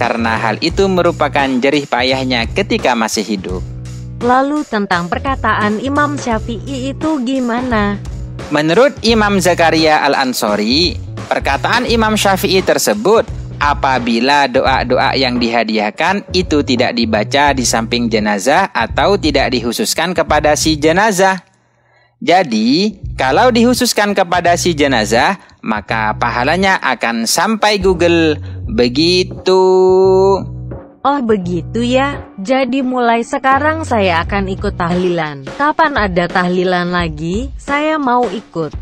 karena hal itu merupakan jerih payahnya ketika masih hidup. Lalu tentang perkataan Imam Syafi'i itu gimana? Menurut Imam Zakaria Al-Ansori, perkataan Imam Syafi'i tersebut, apabila doa-doa yang dihadiahkan itu tidak dibaca di samping jenazah atau tidak dikhususkan kepada si jenazah. Jadi, kalau dikhususkan kepada si jenazah, maka pahalanya akan sampai Google. Begitu. Oh begitu ya, jadi mulai sekarang saya akan ikut tahlilan. Kapan ada tahlilan lagi? Saya mau ikut.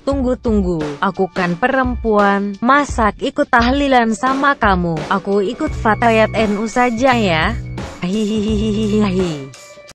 Tunggu, aku kan perempuan, masak ikut tahlilan sama kamu. Aku ikut fatayat NU saja ya. Hihihihihihi.